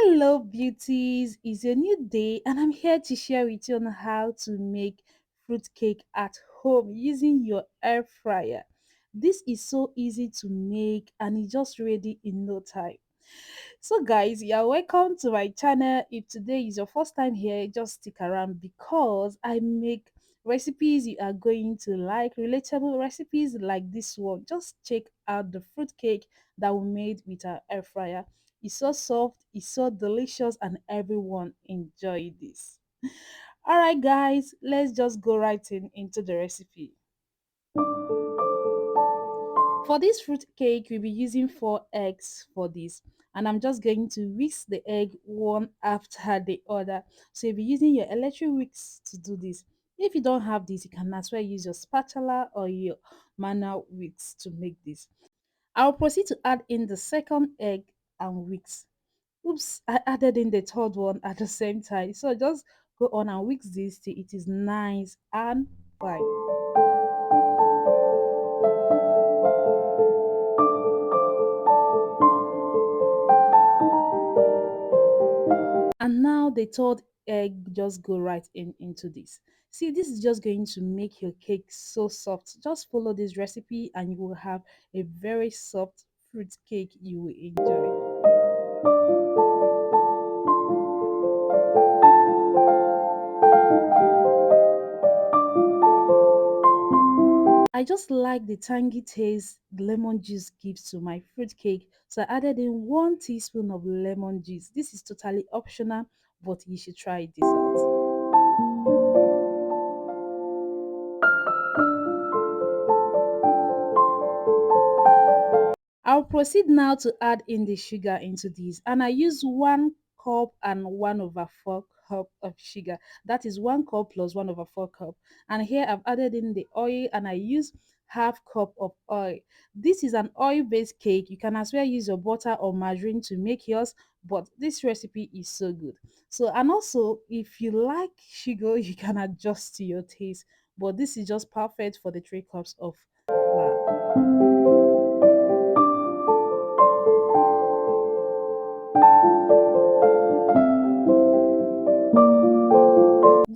Hello, beauties. It's a new day, and I'm here to share with you on how to make fruitcake at home using your air fryer. This is so easy to make, and it's just ready in no time. So, guys, you're welcome to my channel. If today is your first time here, just stick around because I make recipes you are going to like, relatable recipes like this one. Just check out the fruit cake that we made with our air fryer. It's so soft, it's so delicious, and everyone enjoy this. All right, guys, let's just go right into the recipe. For this fruit cake, we'll be using 4 eggs for this. And I'm just going to whisk the egg one after the other. So you'll be using your electric whisk to do this. If you don't have this, you can as well use your spatula or your manual whisk to make this. I'll proceed to add in the second egg and whisk. Oops, I added in the third one at the same time. So just go on and whisk this till it is nice and fine. And now the third egg just go right into this. See, this is just going to make your cake so soft. Just follow this recipe and you will have a very soft fruit cake you will enjoy. I just like the tangy taste the lemon juice gives to my fruit cake. So I added in 1 teaspoon of lemon juice. This is totally optional, but you should try this out. I'll proceed now to add in the sugar into this, and I use 1 cup and 1/4 cup of sugar. That is 1 cup plus 1/4 cup. And here I've added in the oil, and I use half cup of oil. This is an oil-based cake. You can as well use your butter or margarine to make yours, but this recipe is so good. So, and also if you like sugar, you can adjust to your taste. But this is just perfect for the 3 cups of flour.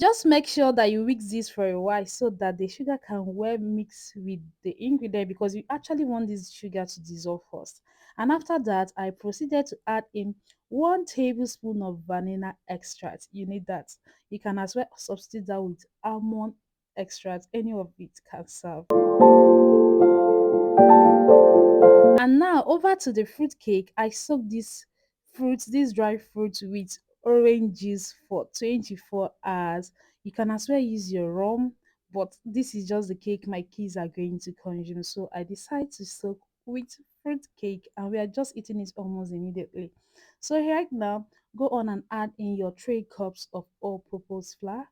Just make sure that you mix this for a while so that the sugar can well mix with the ingredient, because you actually want this sugar to dissolve first. And after that, I proceeded to add in 1 tablespoon of vanilla extract. You need that. You can as well substitute that with almond extract. Any of it can serve. And now over to the fruit cake. I soak this dry fruit with orange juice for 24 hours. You can as well use your rum, but this is just the cake my kids are going to consume. So I decide to soak with fruit cake, and we are just eating it almost immediately. So right now, go on and add in your 3 cups of all-purpose flour.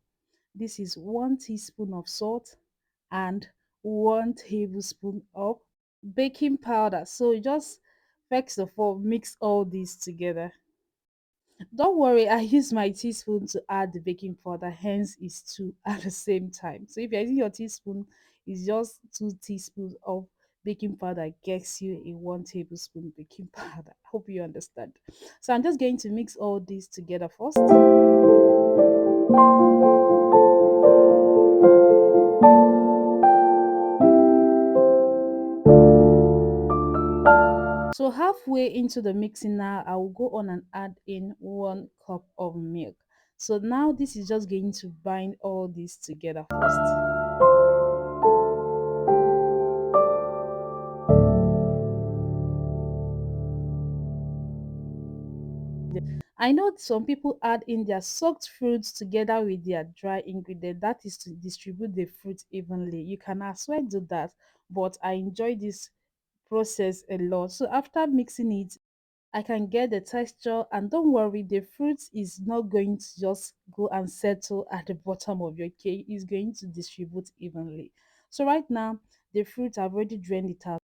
This is 1 teaspoon of salt and 1 tablespoon of baking powder. So you just first of all mix all these together. Don't worry, I use my teaspoon to add the baking powder, hence it's two at the same time. So if you're using your teaspoon, it's just 2 teaspoons of baking powder gets you a 1 tablespoon baking powder. Hope you understand. So I'm just going to mix all these together first. So halfway into the mixing now, I will go on and add in 1 cup of milk. So now this is just going to bind all this together first. I know some people add in their soaked fruits together with their dry ingredient. That is to distribute the fruit evenly. You can as well do that, but I enjoy this process a lot. So after mixing it, I can get the texture, and don't worry, the fruit is not going to just go and settle at the bottom of your cake. It's going to distribute evenly. So right now, the fruit I've already drained it out.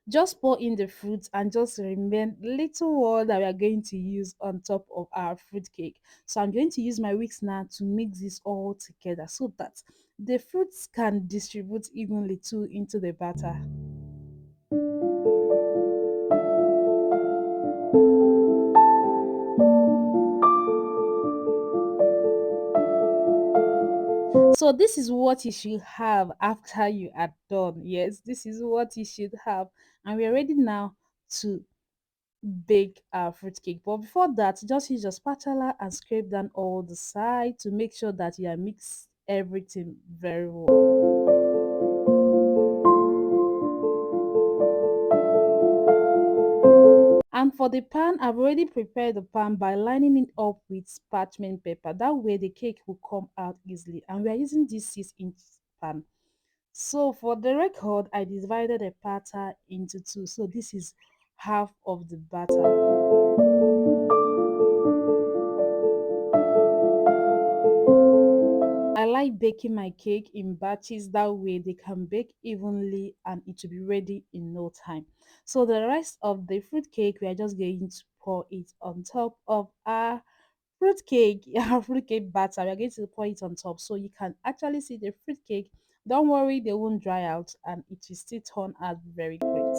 Just pour in the fruit and just remain little water that we are going to use on top of our fruit cake. So I'm going to use my whisk now to mix this all together so that the fruits can distribute evenly too into the batter. So this is what you should have after you are done. Yes, this is what you should have. And we are ready now to bake our fruitcake. But before that, just use your spatula and scrape down all the sides to make sure that you are mix everything very well. And for the pan, I've already prepared the pan by lining it up with parchment paper. That way the cake will come out easily. And we are using this 6-inch pan. So for the record, I divided a batter into two. So this is half of the batter. I like baking my cake in batches, that way they can bake evenly and it will be ready in no time. So the rest of the fruit cake, we are just going to pour it on top of our fruit cake, our fruit cake batter. We are going to pour it on top so you can actually see the fruit cake. Don't worry, they won't dry out and it will still turn out very great.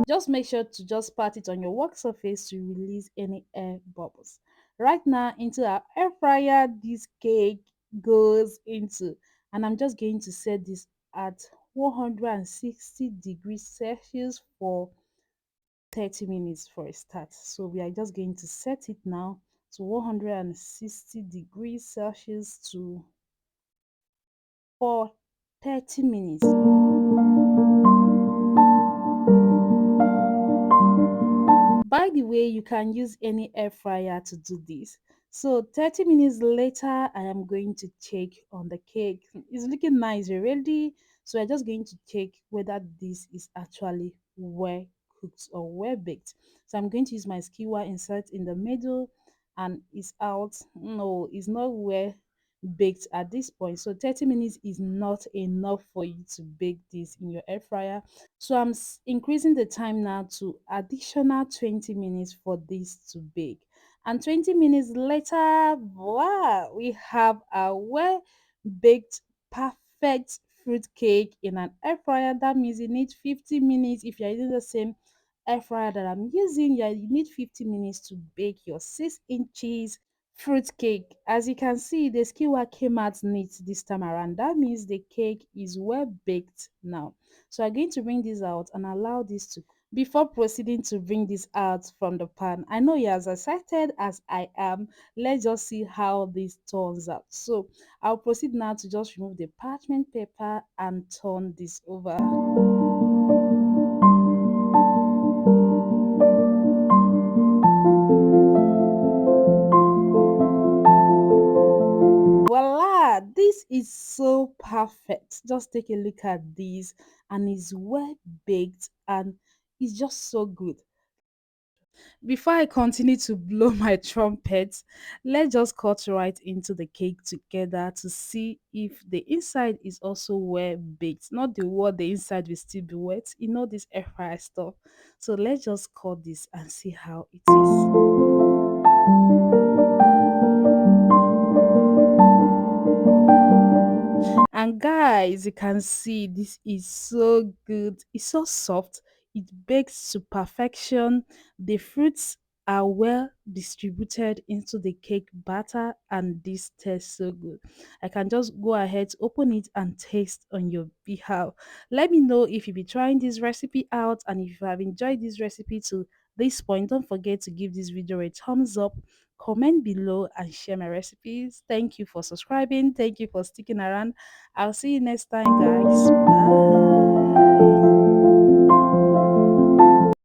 Just make sure to just pat it on your work surface to release any air bubbles. Right now, into our air fryer, this cake goes into, and I'm just going to set this at 160 degrees Celsius for 30 minutes for a start. So we are just going to set it now to 160 degrees Celsius to for 30 minutes. By the way, you can use any air fryer to do this. So 30 minutes later, I am going to check on the cake. It's looking nice already. So I'm just going to check whether this is actually well cooked or well baked. So I'm going to use my skewer, insert in the middle, and it's out. No, it's not well baked at this point. So 30 minutes is not enough for you to bake this in your air fryer. So I'm increasing the time now to additional 20 minutes for this to bake. And 20 minutes later, wow, we have a well baked, perfect fruit cake in an air fryer. That means you need 50 minutes. If you're using the same air fryer that I'm using, yeah, you need 50 minutes to bake your 6 inches fruit cake. As you can see, the skewer came out neat this time around. That means the cake is well baked now. So I'm going to bring this out and allow this to before proceeding to bring this out from the pan. I know you're as excited as I am. Let's just see how this turns out. So I'll proceed now to just remove the parchment paper and turn this over. Voila, this is so perfect. Just take a look at this, and it's well baked and it's just so good. Before I continue to blow my trumpet, let's just cut right into the cake together to see if the inside is also well baked. Not the word, the inside will still be wet. You know this air fryer stuff. So let's just cut this and see how it is. And guys, you can see this is so good. It's so soft. It bakes to perfection. The fruits are well distributed into the cake batter, and this tastes so good. I can just go ahead to open it and taste on your behalf. Let me know if you be trying this recipe out, and if you have enjoyed this recipe to this point, don't forget to give this video a thumbs up, comment below, and share my recipes. Thank you for subscribing. Thank you for sticking around. I'll see you next time, guys. Bye.